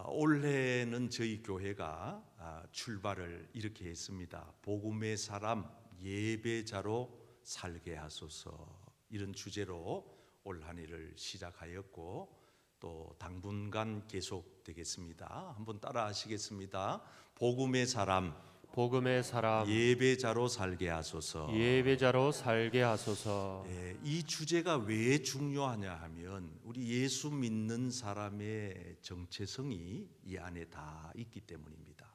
올해는 저희 교회가 출발을 이렇게 했습니다. 복음의 사람 예배자로 살게 하소서, 이런 주제로 올 한 해를 시작하였고 또 당분간 계속되겠습니다. 한번 따라 하시겠습니다. 복음의 사람 예배자로 살게 하소서. 예배자로 살게 하소서. 이 주제가 왜 중요하냐 하면 우리 예수 믿는 사람의 정체성이 이 안에 다 있기 때문입니다.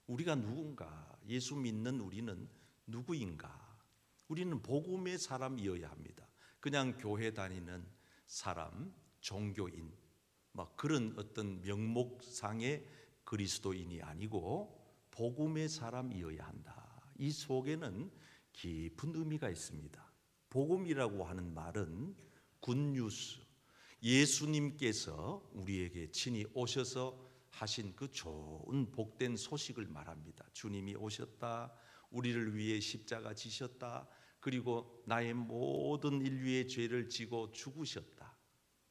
우리가 누군가, 예수 믿는 우리는 누구인가? 우리는 복음의 사람이어야 합니다. 그냥 교회 다니는 사람, 종교인, 그런 어떤 명목상의 그리스도인이 아니고 복음의 사람이어야 한다. 이 속에는 깊은 의미가 있습니다. 복음이라고 하는 말은 굿뉴스, 예수님께서 우리에게 친히 오셔서 하신 그 좋은 복된 소식을 말합니다. 주님이 오셨다, 우리를 위해 십자가 지셨다, 그리고 나의 모든 인류의 죄를 지고 죽으셨다.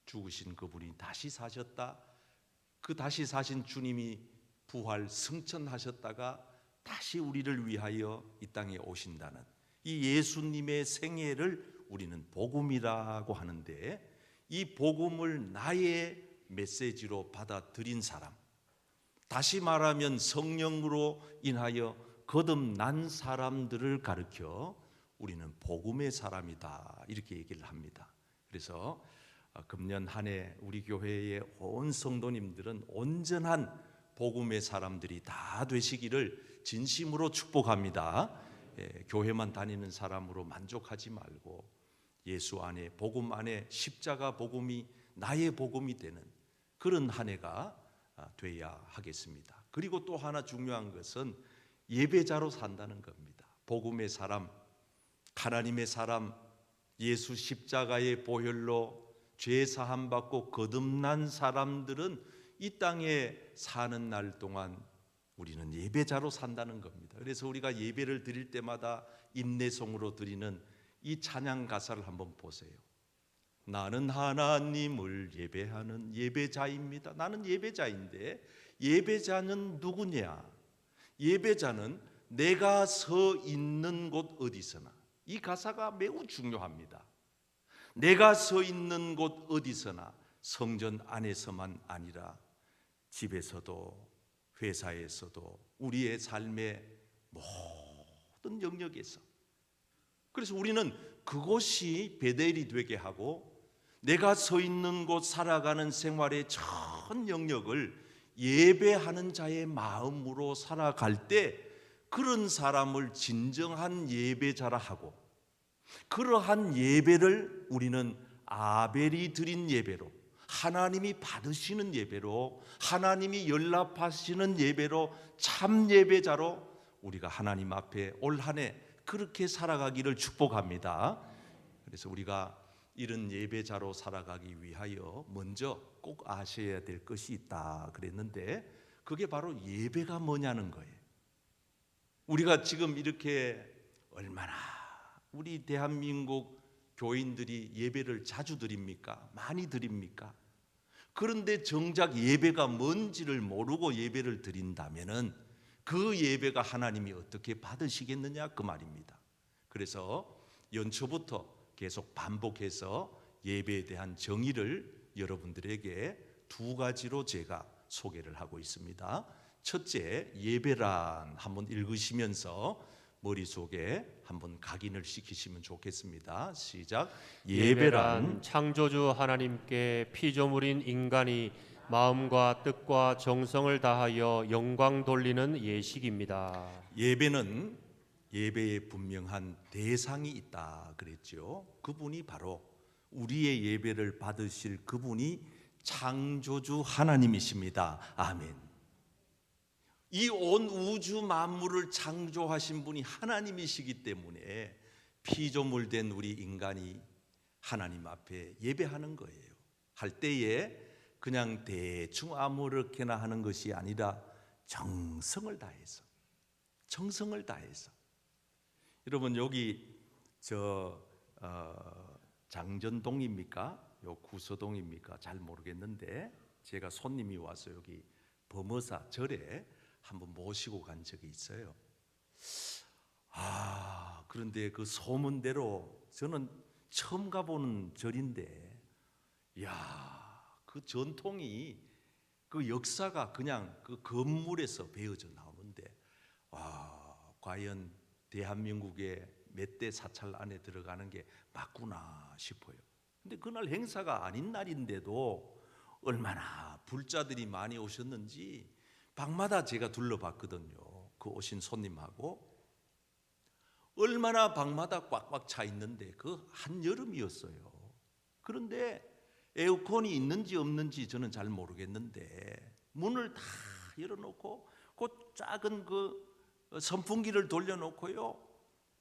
죽으신 그분이 다시 사셨다. 그 다시 사신 주님이 부활 승천하셨다가 다시 우리를 위하여 이 땅에 오신다는 이 예수님의 생애를 우리는 복음이라고 하는데, 이 복음을 나의 메시지로 받아들인 사람, 다시 말하면 성령으로 인하여 거듭난 사람들을 가르쳐 우리는 복음의 사람이다, 이렇게 얘기를 합니다. 그래서 금년 한 해 우리 교회의 온 성도님들은 온전한 복음의 사람들이 다 되시기를 진심으로 축복합니다. 교회만 다니는 사람으로 만족하지 말고 예수 안에, 복음 안에 십자가 복음이 나의 복음이 되는 그런 한 해가 돼야 하겠습니다. 그리고 또 하나 중요한 것은 예배자로 산다는 겁니다. 복음의 사람, 하나님의 사람, 예수 십자가의 보혈로 죄 사함 받고 거듭난 사람들은 이 땅에 사는 날 동안 우리는 예배자로 산다는 겁니다. 그래서 우리가 예배를 드릴 때마다 인내송으로 드리는 이 찬양 가사를 한번 보세요. 나는 하나님을 예배하는 예배자입니다. 나는 예배자인데 예배자는 누구냐? 예배자는 내가 서 있는 곳 어디서나. 이 가사가 매우 중요합니다. 내가 서 있는 곳 어디서나, 성전 안에서만 아니라 집에서도 회사에서도 우리의 삶의 모든 영역에서, 그래서 우리는 그곳이 베델이 되게 하고 내가 서 있는 곳 살아가는 생활의 전 영역을 예배하는 자의 마음으로 살아갈 때 그런 사람을 진정한 예배자라 하고, 그러한 예배를 우리는 아벨이 드린 예배로, 하나님이 받으시는 예배로, 하나님이 연락하시는 예배로, 참 예배자로 우리가 하나님 앞에 올 한 해 그렇게 살아가기를 축복합니다. 그래서 우리가 이런 예배자로 살아가기 위하여 먼저 꼭 아셔야 될 것이 있다 그랬는데, 그게 바로 예배가 뭐냐는 거예요. 우리가 지금 이렇게 얼마나 우리 대한민국 교인들이 예배를 자주 드립니까? 많이 드립니까? 그런데 정작 예배가 뭔지를 모르고 예배를 드린다면은 그 예배가 하나님이 어떻게 받으시겠느냐, 그 말입니다. 그래서 연초부터 계속 반복해서 예배에 대한 정의를 여러분들에게 두 가지로 제가 소개를 하고 있습니다. 첫째, 예배란 한번 읽으시면서 머릿속에 한번 각인을 시키시면 좋겠습니다. 시작. 예배란 창조주 하나님께 피조물인 인간이 마음과 뜻과 정성을 다하여 영광 돌리는 예식입니다. 예배는 예배에 분명한 대상이 있다 그랬죠. 그분이 바로 우리의 예배를 받으실 그분이 창조주 하나님이십니다. 아멘. 이 온 우주 만물을 창조하신 분이 하나님이시기 때문에 피조물 된 우리 인간이 하나님 앞에 예배하는 거예요. 할 때에 그냥 대충 아무렇게나 하는 것이 아니라 정성을 다해서, 정성을 다해서. 여러분, 여기 장전동입니까? 요 구서동입니까? 잘 모르겠는데 제가 손님이 와서 여기 범어사 절에 한번 모시고 간 적이 있어요. 그런데 그 소문대로 저는 처음 가보는 절인데, 그 전통이, 그 역사가 그냥 그 건물에서 배어져 나오는데, 과연 대한민국의 몇 대 사찰 안에 들어가는 게 맞구나 싶어요. 근데 그날 행사가 아닌 날인데도 얼마나 불자들이 많이 오셨는지 방마다 제가 둘러봤거든요. 그 오신 손님하고 얼마나 방마다 꽉꽉 차 있는데 그 한여름이었어요. 그런데 에어컨이 있는지 없는지 저는 잘 모르겠는데 문을 다 열어놓고 그 작은 그 선풍기를 돌려놓고요,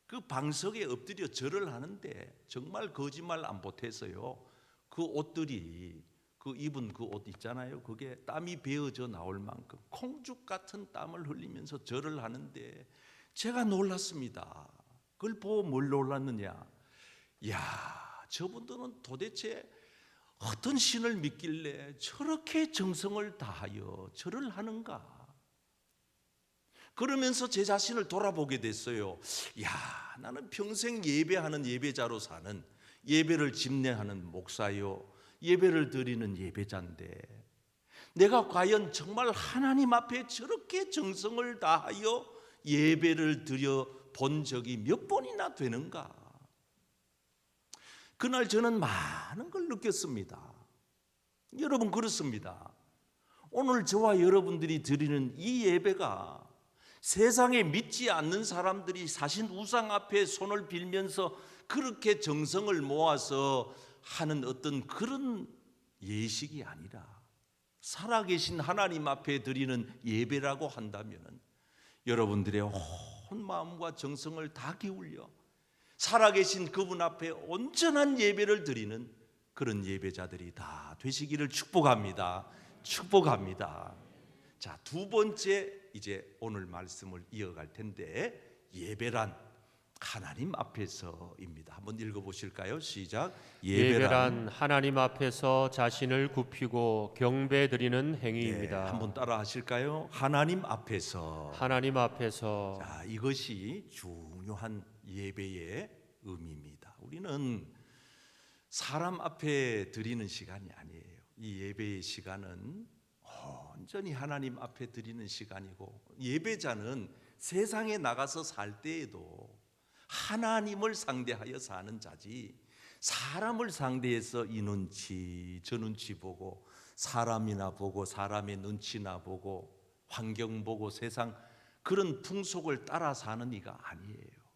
그 방석에 엎드려 절을 하는데 정말 거짓말 안 보태서요, 그 옷들이, 그 입은 그 옷 있잖아요, 그게 땀이 베어져 나올 만큼 콩죽 같은 땀을 흘리면서 절을 하는데 제가 놀랐습니다. 그걸 보고 뭘 놀랐느냐, 저분들은 도대체 어떤 신을 믿길래 저렇게 정성을 다하여 절을 하는가. 그러면서 제 자신을 돌아보게 됐어요. 나는 평생 예배하는 예배자로 사는, 예배를 집례하는 목사요, 예배를 드리는 예배자인데 내가 과연 정말 하나님 앞에 저렇게 정성을 다하여 예배를 드려 본 적이 몇 번이나 되는가. 그날 저는 많은 걸 느꼈습니다. 여러분, 그렇습니다. 오늘 저와 여러분들이 드리는 이 예배가 세상에 믿지 않는 사람들이 사신 우상 앞에 손을 빌면서 그렇게 정성을 모아서 하는 어떤 그런 예식이 아니라 살아계신 하나님 앞에 드리는 예배라고 한다면 여러분들의 온 마음과 정성을 다 기울여 살아계신 그분 앞에 온전한 예배를 드리는 그런 예배자들이 다 되시기를 축복합니다. 축복합니다. 자, 두 번째, 이제 오늘 말씀을 이어갈 텐데, 예배란 하나님 앞에서입니다. 한번 읽어보실까요? 시작. 예배란 하나님 앞에서 자신을 굽히고 경배드리는 행위입니다. 한번 따라 하실까요? 하나님 앞에서. 하나님 앞에서. 자, 이것이 중요한 예배의 의미입니다. 우리는 사람 앞에 드리는 시간이 아니에요. 이 예배의 시간은 온전히 하나님 앞에 드리는 시간이고, 예배자는 세상에 나가서 살 때에도 하나님을 상대하여 사는 자지, 사람을 상대해서 이 눈치 저 눈치 보고, 사람이나 보고 사람의 눈치나 보고 환경 보고 세상 그런 풍속을 따라 사는 이가 아니에요.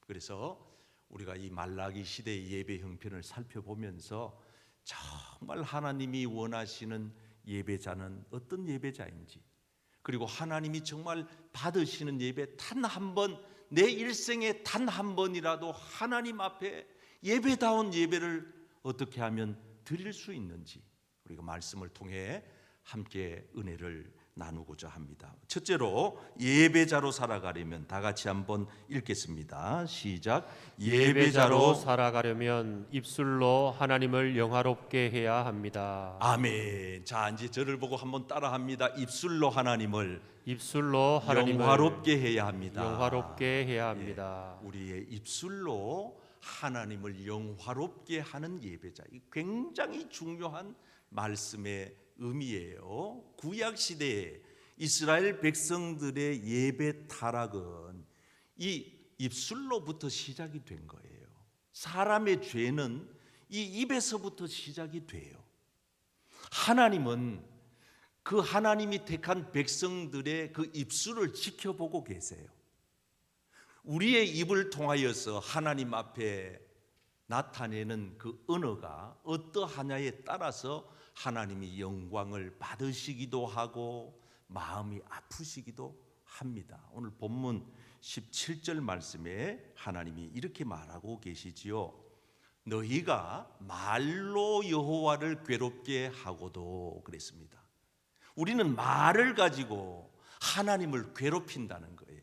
그래서 우리가 이 말라기 시대의 예배 형편을 살펴보면서 정말 하나님이 원하시는 예배자는 어떤 예배자인지, 그리고 하나님이 정말 받으시는 예배 단 한 번, 내 일생에 단 한 번이라도 하나님 앞에 예배다운 예배를 어떻게 하면 드릴 수 있는지 우리가 말씀을 통해 함께 은혜를 나누고자 합니다. 첫째로, 예배자로 살아가려면 다 같이 한번 읽겠습니다. 시작. 예배자로 살아가려면 입술로 하나님을 영화롭게 해야 합니다. 아멘. 자, 이제 저를 보고 한번 따라합니다. 입술로 하나님을 영화롭게 해야 합니다. 영화롭게 해야 합니다. 우리의 입술로 하나님을 영화롭게 하는 예배자, 이 굉장히 중요한 말씀의 의미예요. 구약 시대에 이스라엘 백성들의 예배 타락은 이 입술로부터 시작이 된 거예요. 사람의 죄는 이 입에서부터 시작이 돼요. 하나님은 그 하나님이 택한 백성들의 그 입술을 지켜보고 계세요. 우리의 입을 통하여서 하나님 앞에 나타내는 그 언어가 어떠하냐에 따라서 하나님이 영광을 받으시기도 하고 마음이 아프시기도 합니다. 오늘 본문 17절 말씀에 하나님이 이렇게 말하고 계시지요. 너희가 말로 여호와를 괴롭게 하고도, 그랬습니다. 우리는 말을 가지고 하나님을 괴롭힌다는 거예요.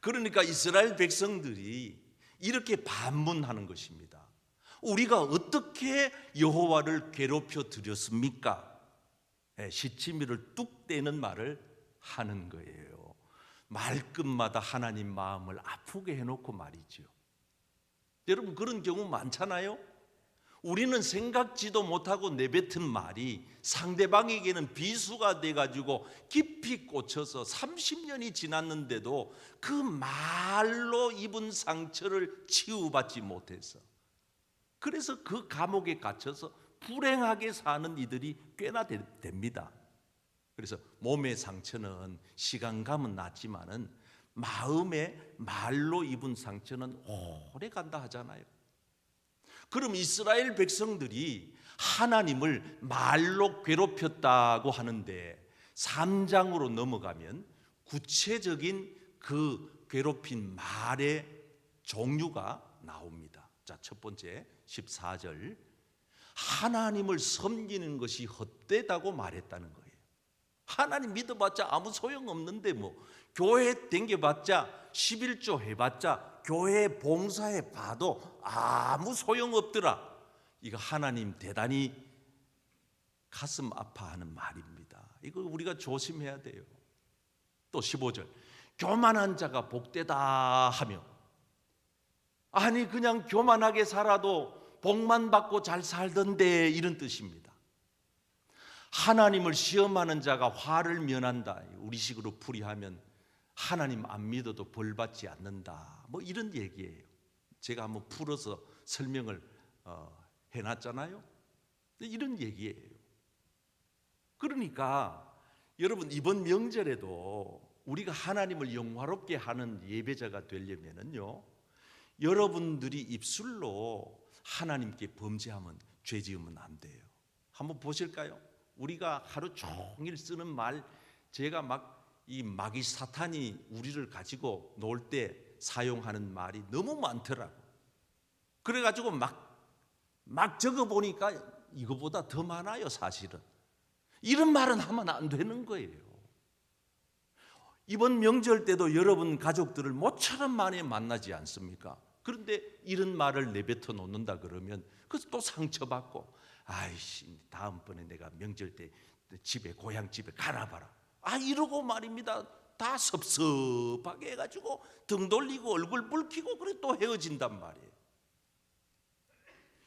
그러니까 이스라엘 백성들이 이렇게 반문하는 것입니다. 우리가 어떻게 여호와를 괴롭혀 드렸습니까? 시치미를 뚝 떼는 말을 하는 거예요. 말끝마다 하나님 마음을 아프게 해놓고 말이죠. 여러분 그런 경우 많잖아요. 우리는 생각지도 못하고 내뱉은 말이 상대방에게는 비수가 돼가지고 깊이 꽂혀서 30년이 지났는데도 그 말로 입은 상처를 치유받지 못해서, 그래서 그 감옥에 갇혀서 불행하게 사는 이들이 꽤나 됩니다. 그래서 몸의 상처는 시간 가면 낫지만은 마음의 말로 입은 상처는 오래 간다 하잖아요. 그럼 이스라엘 백성들이 하나님을 말로 괴롭혔다고 하는데 3장으로 넘어가면 구체적인 그 괴롭힌 말의 종류가 나옵니다. 자, 첫 번째 14절, 하나님을 섬기는 것이 헛되다고 말했다는 거예요. 하나님 믿어봤자 아무 소용없는데 뭐 교회 댕겨봤자 11조 해봤자 교회 봉사해봐도 아무 소용없더라. 이거 하나님 대단히 가슴 아파하는 말입니다. 이거 우리가 조심해야 돼요. 또 15절, 교만한 자가 복되다 하며, 아니 그냥 교만하게 살아도 복만 받고 잘 살던데, 이런 뜻입니다. 하나님을 시험하는 자가 화를 면한다. 우리식으로 풀이하면 하나님 안 믿어도 벌 받지 않는다, 뭐 이런 얘기예요. 제가 한번 풀어서 설명을 해놨잖아요. 이런 얘기예요. 그러니까 여러분 이번 명절에도 우리가 하나님을 영화롭게 하는 예배자가 되려면요, 여러분들이 입술로 하나님께 범죄하면, 죄 지으면 안 돼요. 한번 보실까요? 우리가 하루 종일 쓰는 말, 제가 이 마귀 사탄이 우리를 가지고 놀 때 사용하는 말이 너무 많더라고. 그래가지고 막 적어보니까 이거보다 더 많아요. 사실은 이런 말은 하면 안 되는 거예요. 이번 명절 때도 여러분 가족들을 모처럼 많이 만나지 않습니까? 그런데 이런 말을 내뱉어 놓는다 그러면 그래서 또 상처받고, 아이씨 다음번에 내가 명절 때 집에, 고향 집에 가나 봐라, 이러고 말입니다. 다 섭섭하게 해가지고 등 돌리고 얼굴 붉히고 그래 또 헤어진단 말이에요.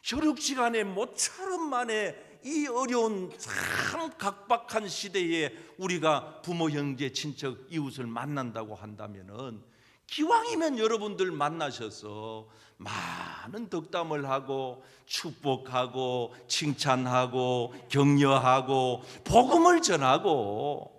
혈육 시간에 모처럼 만에 이 어려운 참 각박한 시대에 우리가 부모, 형제, 친척, 이웃을 만난다고 한다면은 기왕이면 여러분들 만나셔서 많은 덕담을 하고 축복하고 칭찬하고 격려하고 복음을 전하고,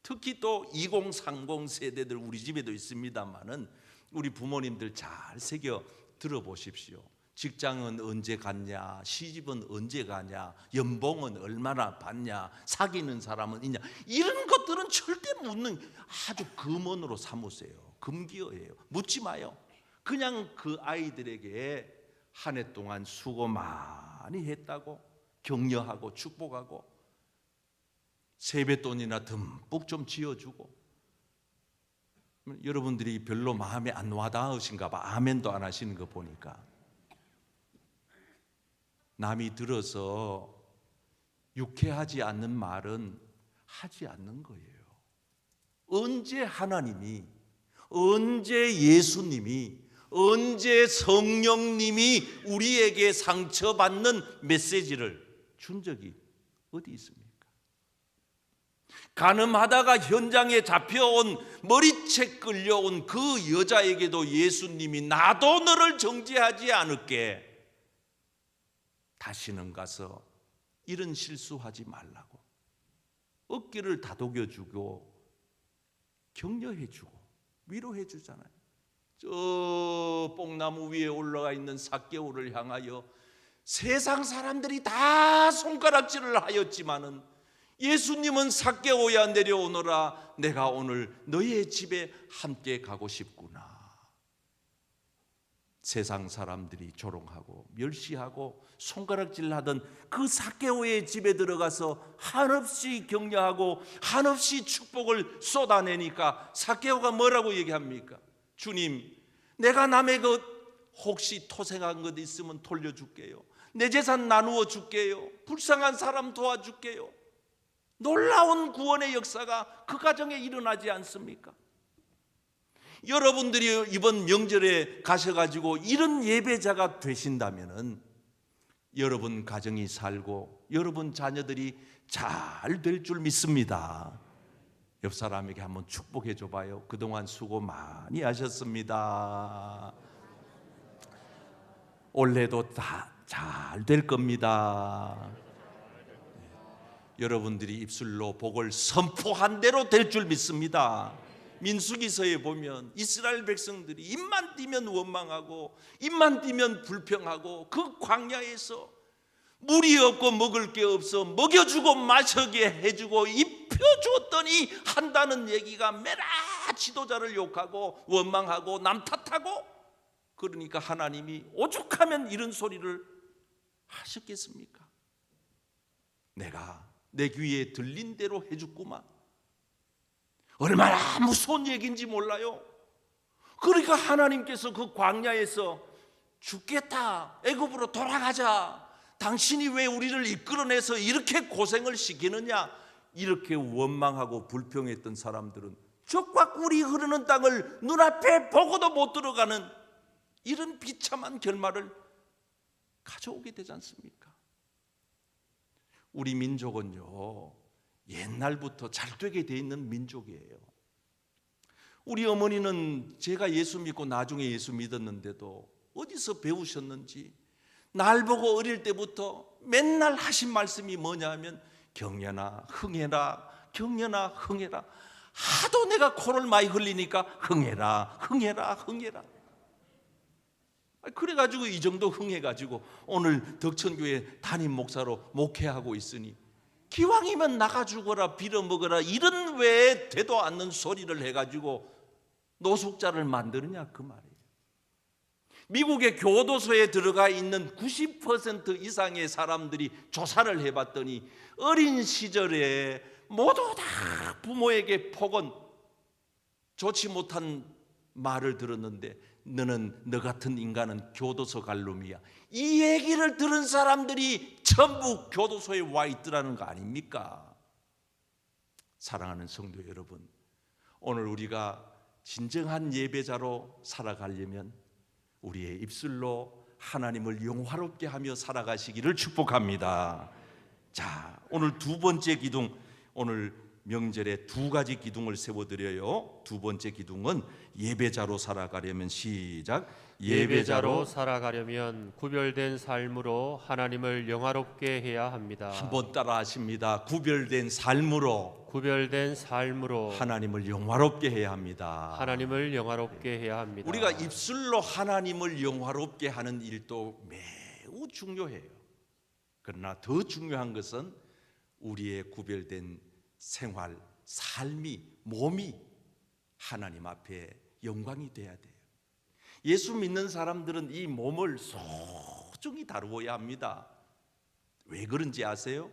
특히 또 2030 세대들 우리 집에도 있습니다만은 우리 부모님들 잘 새겨 들어보십시오. 직장은 언제 갔냐, 시집은 언제 가냐, 연봉은 얼마나 받냐, 사귀는 사람은 있냐, 이런 것들은 절대 묻는, 아주 금언으로 삼으세요. 금기어예요. 묻지 마요. 그냥 그 아이들에게 한 해 동안 수고 많이 했다고 격려하고 축복하고 세뱃돈이나 듬뿍 좀 지어주고. 여러분들이 별로 마음에 안 와닿으신가 봐. 아멘도 안 하시는 거 보니까. 남이 들어서 유쾌하지 않는 말은 하지 않는 거예요. 언제 하나님이, 언제 예수님이, 언제 성령님이 우리에게 상처받는 메시지를 준 적이 어디 있습니까? 간음하다가 현장에 잡혀온, 머리채 끌려온 그 여자에게도 예수님이 나도 너를 정죄하지 않을게, 다시는 가서 이런 실수하지 말라고 어깨를 다독여주고 격려해주고 위로해주잖아요. 저 뽕나무 위에 올라가 있는 삭개오를 향하여 세상 사람들이 다 손가락질을 하였지만은 예수님은 삭개오야 내려오너라, 내가 오늘 너의 집에 함께 가고 싶구나. 세상 사람들이 조롱하고 멸시하고 손가락질하던 그 삭개오의 집에 들어가서 한없이 격려하고 한없이 축복을 쏟아내니까 삭개오가 뭐라고 얘기합니까? 주님, 내가 남의 것 혹시 토생한 것 있으면 돌려줄게요. 내 재산 나누어 줄게요. 불쌍한 사람 도와줄게요. 놀라운 구원의 역사가 그 가정에 일어나지 않습니까? 여러분들이 이번 명절에 가셔가지고 이런 예배자가 되신다면은 여러분 가정이 살고 여러분 자녀들이 잘 될 줄 믿습니다. 옆 사람에게 한번 축복해 줘봐요. 그동안 수고 많이 하셨습니다. 올해도 다 잘 될 겁니다. 여러분들이 입술로 복을 선포한 대로 될 줄 믿습니다. 민수기서에 보면 이스라엘 백성들이 입만 띄면 원망하고 입만 띄면 불평하고 그 광야에서 물이 없고 먹을 게 없어 먹여주고 마시게 해주고 입혀주었더니 한다는 얘기가 매라 지도자를 욕하고 원망하고 남 탓하고, 그러니까 하나님이 오죽하면 이런 소리를 하셨겠습니까? 내가 내 귀에 들린 대로 해줬구만. 얼마나 무서운 얘기인지 몰라요. 그러니까 하나님께서 그 광야에서 죽겠다, 애굽으로 돌아가자, 당신이 왜 우리를 이끌어내서 이렇게 고생을 시키느냐, 이렇게 원망하고 불평했던 사람들은 젖과 꿀이 흐르는 땅을 눈앞에 보고도 못 들어가는 이런 비참한 결말을 가져오게 되지 않습니까? 우리 민족은요, 옛날부터 잘 되게 돼 있는 민족이에요. 우리 어머니는 제가 예수 믿고 나중에 예수 믿었는데도 어디서 배우셨는지 날 보고 어릴 때부터 맨날 하신 말씀이 뭐냐 하면 경연아 흥해라, 경연아 흥해라. 하도 내가 코를 많이 흘리니까 흥해라, 흥해라, 흥해라. 그래가지고 이 정도 흥해가지고 오늘 덕천교회 담임 목사로 목회하고 있으니 기왕이면 나가 죽어라, 빌어먹어라, 이런 외에 되도 않는 소리를 해가지고 노숙자를 만드느냐 그 말이에요. 미국의 교도소에 들어가 있는 90% 이상의 사람들이 조사를 해봤더니 어린 시절에 모두 다 부모에게 폭언, 좋지 못한 말을 들었는데 너는, 너 같은 인간은 교도소 갈 놈이야, 이 얘기를 들은 사람들이 전부 교도소에 와 있더라는 거 아닙니까? 사랑하는 성도 여러분, 오늘 우리가 진정한 예배자로 살아가려면 우리의 입술로 하나님을 영화롭게 하며 살아가시기를 축복합니다. 자, 오늘 두 번째 기둥, 오늘 명절에 두 가지 기둥을 세워드려요. 두 번째 기둥은 예배자로 살아가려면, 시작. 예배자로 살아가려면 구별된 삶으로 하나님을 영화롭게 해야 합니다. 한번 따라 하십니다. 구별된 삶으로 구별된 삶으로 하나님을 영화롭게 해야 합니다. 하나님을 영화롭게 해야 합니다. 우리가 입술로 하나님을 영화롭게 하는 일도 매우 중요해요. 그러나 더 중요한 것은 우리의 구별된 생활, 삶이, 몸이 하나님 앞에 영광이 돼야 돼요. 예수 믿는 사람들은 이 몸을 소중히 다루어야 합니다. 왜 그런지 아세요?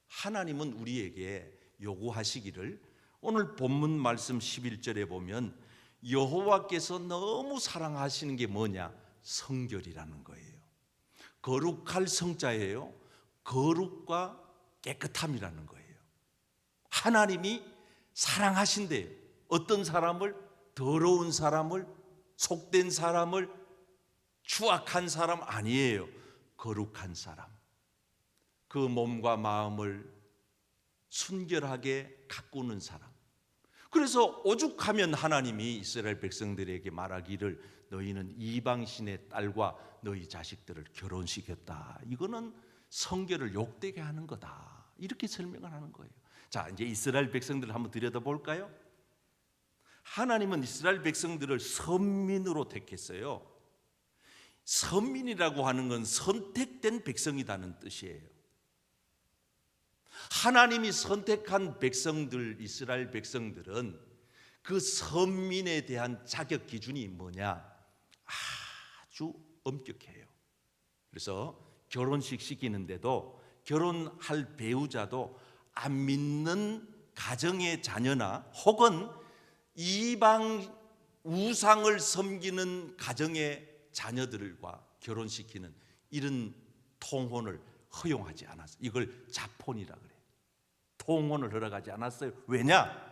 하나님은 우리에게 요구하시기를, 오늘 본문 말씀 11절에 보면 여호와께서 너무 사랑하시는 게 뭐냐? 성결이라는 거예요. 거룩할 성자예요. 거룩과 깨끗함이라는 거예요. 하나님이 사랑하신대요. 어떤 사람을? 더러운 사람을, 속된 사람을, 추악한 사람 아니에요. 거룩한 사람. 그 몸과 마음을 순결하게 가꾸는 사람. 그래서 오죽하면 하나님이 이스라엘 백성들에게 말하기를 너희는 이방신의 딸과 너희 자식들을 결혼시켰다. 이거는 성결을 욕되게 하는 거다. 이렇게 설명을 하는 거예요. 자, 이제 이스라엘 백성들을 한번 들여다볼까요? 하나님은 이스라엘 백성들을 선민으로 택했어요. 선민이라고 하는 건 선택된 백성이라는 뜻이에요. 하나님이 선택한 백성들, 이스라엘 백성들은 그 선민에 대한 자격 기준이 뭐냐? 아주 엄격해요. 그래서 결혼식 시키는데도 결혼할 배우자도 안 믿는 가정의 자녀나 혹은 이방 우상을 섬기는 가정의 자녀들과 결혼시키는 이런 통혼을 허용하지 않았어요. 이걸 자폰이라 그래요. 통혼을 허락하지 않았어요. 왜냐?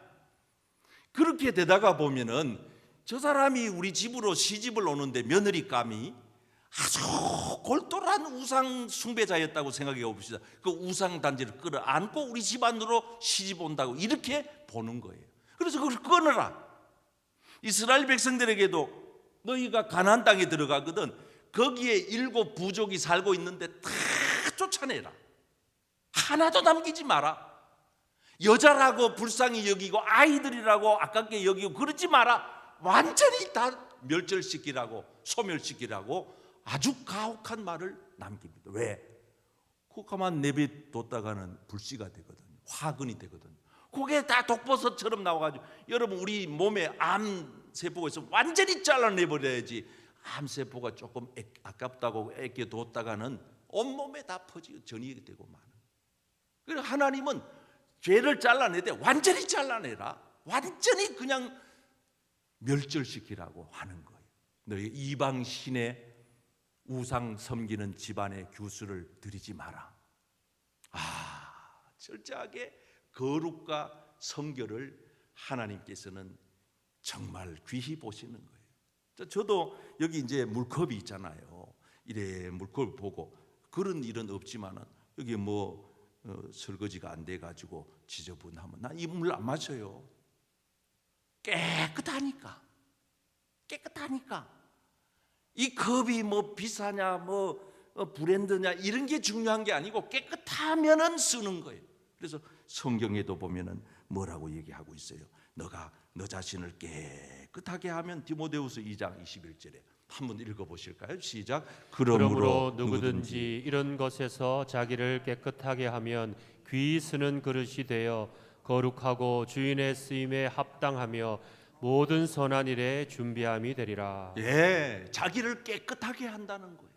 그렇게 되다가 보면은 저 사람이 우리 집으로 시집을 오는데 며느리감이 아주 골똘한 우상 숭배자였다고 생각해 봅시다. 그 우상 단지를 끌어안고 우리 집안으로 시집 온다고 이렇게 보는 거예요. 그래서 그걸 끊어라. 이스라엘 백성들에게도 너희가 가나안 땅에 들어가거든 거기에 7 부족이 살고 있는데 다 쫓아내라. 하나도 남기지 마라. 여자라고 불쌍히 여기고 아이들이라고 아깝게 여기고 그러지 마라. 완전히 다 멸절시키라고 소멸시키라고 아주 가혹한 말을 남깁니다. 왜? 그거 가만 내비뒀다가는 불씨가 되거든요. 화근이 되거든요. 그게 다 독버섯처럼 나와가지고 여러분 우리 몸에 암세포가 있으면 완전히 잘라내버려야지. 암세포가 조금 아깝다고 애껴뒀다가는 온몸에 다 퍼지고 전이게 되고 많은. 그래서 하나님은 죄를 잘라내되 완전히 잘라내라. 완전히 그냥 멸절시키라고 하는 거예요. 너희 이방 신의 우상 섬기는 집안의 규수를 드리지 마라. 철저하게 거룩과 성결을 하나님께서는 정말 귀히 보시는 거예요. 저도 여기 이제 물컵이 있잖아요. 이래 물컵을 보고 그런 일은 없지만은 여기 뭐 설거지가 안 돼 가지고 지저분하면 난 이 물 안 마셔요. 깨끗하니까. 이 컵이 뭐 비싸냐 뭐 브랜드냐 이런 게 중요한 게 아니고 깨끗하면은 쓰는 거예요. 그래서 성경에도 보면은 뭐라고 얘기하고 있어요. 너가 너 자신을 깨끗하게 하면 디모데후서 2장 21절에 한번 읽어보실까요? 시작. 그러므로 누구든지 이런 것에서 자기를 깨끗하게 하면 귀히 쓰는 그릇이 되어 거룩하고 주인의 쓰임에 합당하며 모든 선한 일에 준비함이 되리라. 예, 자기를 깨끗하게 한다는 거예요.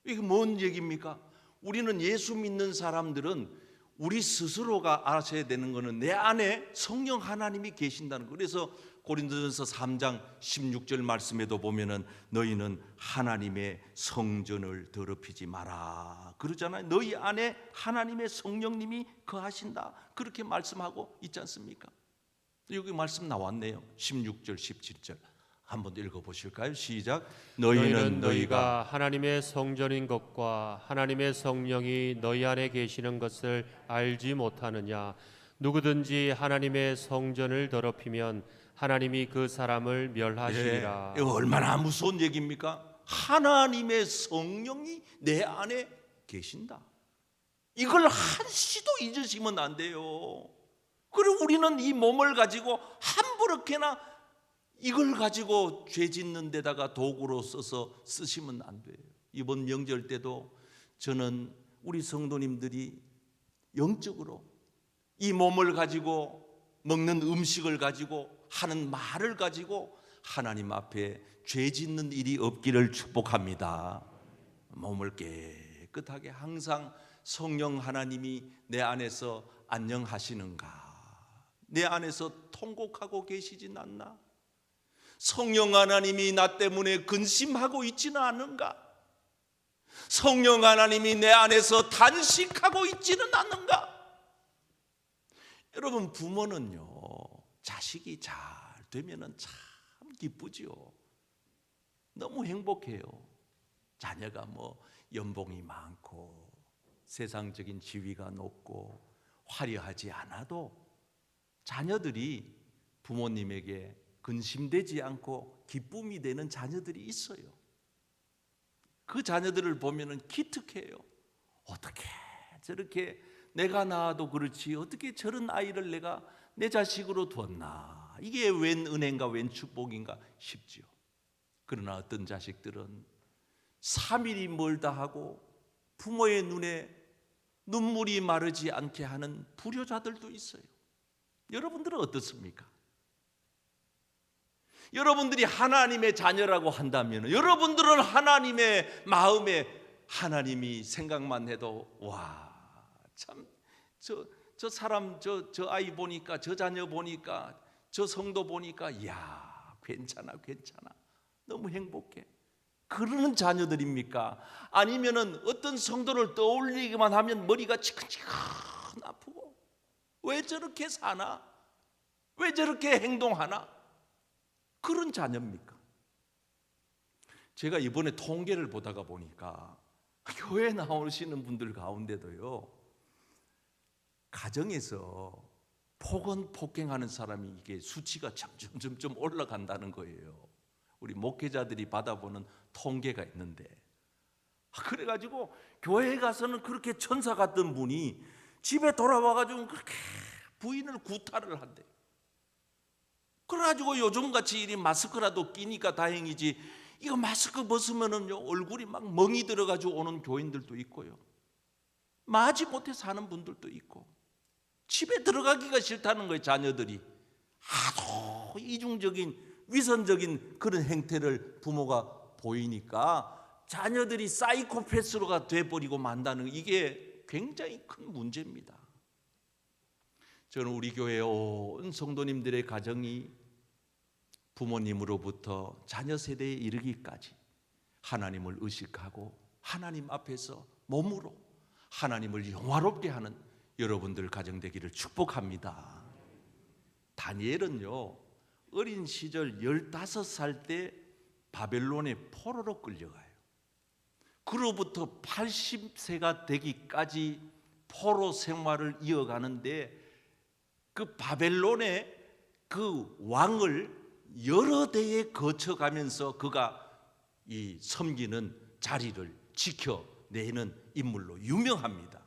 이게 뭔 얘기입니까? 우리는 예수 믿는 사람들은 우리 스스로가 아셔야 되는 거는 내 안에 성령 하나님이 계신다는 거예요. 그래서 고린도전서 3장 16절 말씀에도 보면은 너희는 하나님의 성전을 더럽히지 마라 그러잖아요. 너희 안에 하나님의 성령님이 거하신다 그렇게 말씀하고 있지 않습니까? 여기 말씀 나왔네요. 16절 17절 한번 읽어보실까요? 시작. 너희는 너희가 하나님의 성전인 것과 하나님의 성령이 너희 안에 계시는 것을 알지 못하느냐. 누구든지 하나님의 성전을 더럽히면 하나님이 그 사람을 멸하시리라. 이거 얼마나 무서운 얘기입니까? 하나님의 성령이 내 안에 계신다. 이걸 한시도 잊으시면 안 돼요. 그리고 우리는 이 몸을 가지고 함부롭게나 이걸 가지고 죄 짓는 데다가 도구로 써서 쓰시면 안 돼요. 이번 명절 때도 저는 우리 성도님들이 영적으로 이 몸을 가지고 먹는 음식을 가지고 하는 말을 가지고 하나님 앞에 죄 짓는 일이 없기를 축복합니다. 몸을 깨끗하게 항상 성령 하나님이 내 안에서 안녕하시는가? 내 안에서 통곡하고 계시진 않나? 성령 하나님이 나 때문에 근심하고 있지는 않은가? 성령 하나님이 내 안에서 단식하고 있지는 않는가? 여러분 부모는요 자식이 잘 되면은 참 기쁘지요. 너무 행복해요. 자녀가 뭐 연봉이 많고 세상적인 지위가 높고 화려하지 않아도 자녀들이 부모님에게 근심되지 않고 기쁨이 되는 자녀들이 있어요. 그 자녀들을 보면은 기특해요. 어떻게 저렇게 내가 낳아도 그렇지 어떻게 저런 아이를 내가 내 자식으로 두었나. 이게 웬 은혜인가 웬 축복인가 싶지요. 그러나 어떤 자식들은 3일이 멀다 하고 부모의 눈에 눈물이 마르지 않게 하는 불효자들도 있어요. 여러분들은 어떻습니까? 여러분들이 하나님의 자녀라고 한다면 여러분들은 하나님의 마음에 하나님이 생각만 해도 와, 참 저 사람 저 아이 보니까 저 자녀 보니까 저 성도 보니까 야 괜찮아 너무 행복해 그러는 자녀들입니까? 아니면은 어떤 성도를 떠올리기만 하면 머리가 치근치근 아프고 왜 저렇게 사나? 왜 저렇게 행동하나? 그런 자녀입니까? 제가 이번에 통계를 보다가 보니까 교회 나오시는 분들 가운데도요, 가정에서 폭언폭행하는 사람이 이게 수치가 점점 올라간다는 거예요. 우리 목회자들이 받아보는 통계가 있는데, 그래가지고 교회에 가서는 그렇게 천사 같던 분이 집에 돌아와가지고 그렇게 부인을 구타를 한대. 그래가지고 요즘같이 이 마스크라도 끼니까 다행이지, 이거 마스크 벗으면은요 얼굴이 막 멍이 들어가지고 오는 교인들도 있고요, 마지 못해 사는 분들도 있고, 집에 들어가기가 싫다는 거예요. 자녀들이 하도 이중적인 위선적인 그런 행태를 부모가 보이니까 자녀들이 사이코패스로가 돼버리고 만다는, 이게 굉장히 큰 문제입니다. 저는 우리 교회 온 성도님들의 가정이 부모님으로부터 자녀 세대에 이르기까지 하나님을 의식하고 하나님 앞에서 몸으로 하나님을 영화롭게 하는 여러분들 가정 되기를 축복합니다. 다니엘은요, 어린 시절 15살 때 바벨론의 포로로 끌려가요. 그로부터 80세가 되기까지 포로 생활을 이어가는데, 그 바벨론의 그 왕을 여러 대에 거쳐가면서 그가 이 섬기는 자리를 지켜내는 인물로 유명합니다.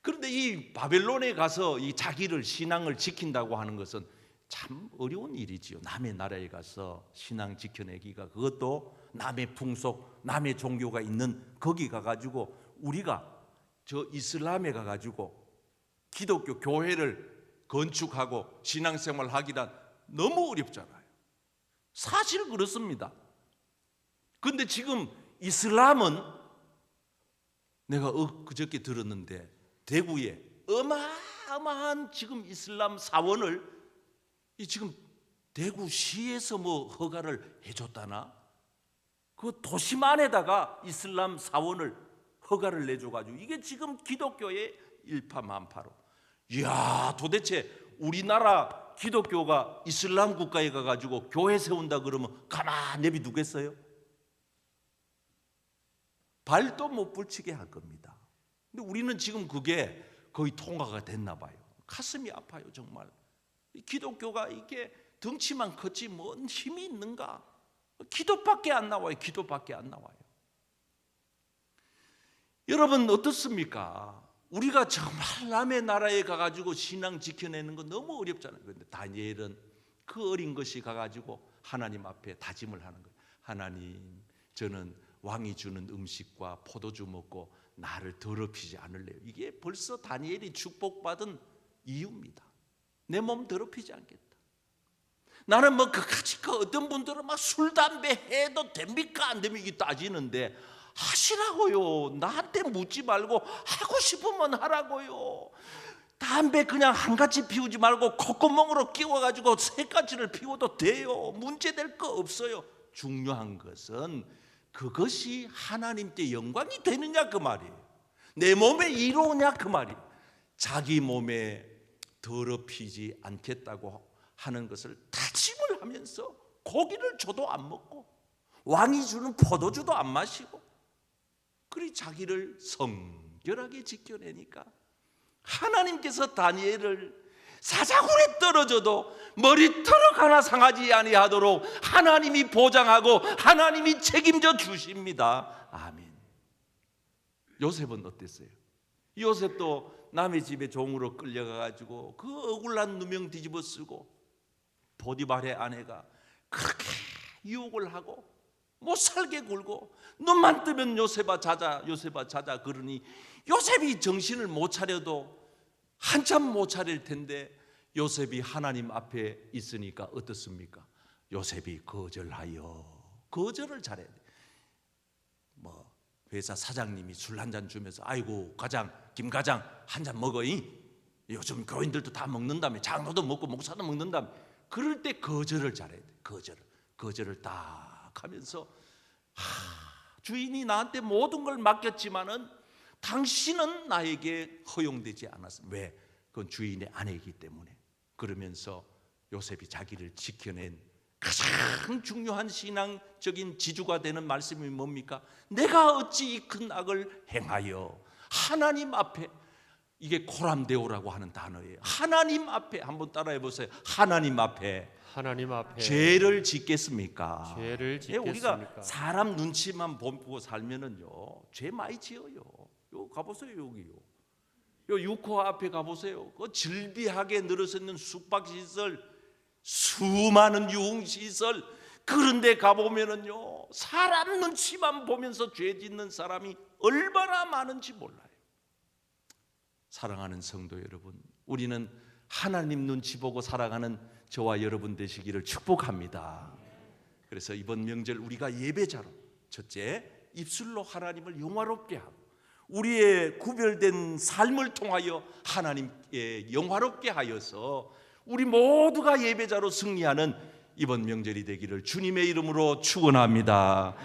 그런데 이 바벨론에 가서 이 자기를 신앙을 지킨다고 하는 것은 참 어려운 일이지요. 남의 나라에 가서 신앙 지켜내기가, 그것도 남의 풍속, 남의 종교가 있는 거기 가가지고, 우리가 저 이슬람에 가가지고 기독교 교회를 건축하고 신앙생활 하기란 너무 어렵잖아요. 사실 그렇습니다. 근데 지금 이슬람은, 내가 그저께 들었는데 대구에 어마어마한 지금 이슬람 사원을 지금 대구시에서 뭐 허가를 해줬다나, 그 도심 안에다가 이슬람 사원을 허가를 내줘가지고 이게 지금 기독교의 일파만파로. 이야, 도대체 우리나라 기독교가 이슬람 국가에 가가지고 교회 세운다 그러면 가만 내비두겠어요? 발도 못 붙이게 할 겁니다. 근데 우리는 지금 그게 거의 통과가 됐나 봐요. 가슴이 아파요, 정말. 기독교가 이게 덩치만 컸지 뭔 힘이 있는가? 기도밖에 안 나와요. 기도밖에 안 나와요. 여러분 어떻습니까? 우리가 정말 남의 나라에 가가지고 신앙 지켜내는 건 너무 어렵잖아요. 그런데 다니엘은 그 어린 것이 가가지고 하나님 앞에 다짐을 하는 거예요. 하나님, 저는 왕이 주는 음식과 포도주 먹고 나를 더럽히지 않을래요. 이게 벌써 다니엘이 축복받은 이유입니다. 내 몸 더럽히지 않겠다. 나는 뭐 그까짓 거, 어떤 분들은 막 술, 담배 해도 됩니까 안 됩니까 따지는데, 하시라고요. 나한테 묻지 말고 하고 싶으면 하라고요. 담배 그냥 한 가지 피우지 말고 콧구멍으로 끼워가지고 세 가지를 피워도 돼요. 문제될 거 없어요. 중요한 것은 그것이 하나님께 영광이 되느냐 그 말이에요. 내 몸에 이로우냐 그 말이에요. 자기 몸에 더럽히지 않겠다고 하는 것을 다짐을 하면서 고기를 줘도 안 먹고 왕이 주는 포도주도 안 마시고, 그리 자기를 성결하게 지켜내니까 하나님께서 다니엘을 사자굴에 떨어져도 머리털을 하나 상하지 아니하도록 하나님이 보장하고 하나님이 책임져 주십니다. 아멘. 요셉은 어땠어요? 요셉도 남의 집에 종으로 끌려가가지고 그 억울한 누명 뒤집어 쓰고, 보디발의 아내가 그렇게 유혹을 하고 못 살게 굴고, 눈만 뜨면 요셉아 자자, 요셉아 자자 그러니 요셉이 정신을 못 차려도 한참 못 차릴 텐데, 요셉이 하나님 앞에 있으니까 어떻습니까? 요셉이 거절을 잘해야 돼. 뭐 회사 사장님이 술 한 잔 주면서, 아이고 과장, 김 과장 한 잔 먹어이. 요즘 교인들도 다 먹는다며, 장로도 먹고 목사도 먹는다며. 그럴 때 거절을 잘해야 돼. 거절을 딱 하면서, 주인이 나한테 모든 걸 맡겼지만은 당신은 나에게 허용되지 않았어. 왜? 그건 주인의 아내이기 때문에. 그러면서 요셉이 자기를 지켜낸 가장 중요한 신앙적인 지주가 되는 말씀이 뭡니까? 내가 어찌 이 큰 악을 행하여 하나님 앞에, 이게 코람데오라고 하는 단어예요. 하나님 앞에, 한번 따라해 보세요. 하나님 앞에 하나님 앞에 죄를 짓겠습니까? 죄를 예, 짓겠습니까? 우리가 사람 눈치만 보고 살면은요, 죄 많이 지어요. 요 가보세요, 여기요. 요 육호 앞에 가보세요. 그 질비하게 늘어서 있는 숙박시설, 수많은 유흥시설, 그런데 가보면은요, 사람 눈치만 보면서 죄 짓는 사람이 얼마나 많은지 몰라요. 사랑하는 성도 여러분, 우리는 하나님 눈치 보고 살아가는 저와 여러분 되시기를 축복합니다. 그래서 이번 명절 우리가 예배자로, 첫째, 입술로 하나님을 영화롭게 하고, 우리의 구별된 삶을 통하여 하나님께 영화롭게 하여서 우리 모두가 예배자로 승리하는 이번 명절이 되기를 주님의 이름으로 축원합니다.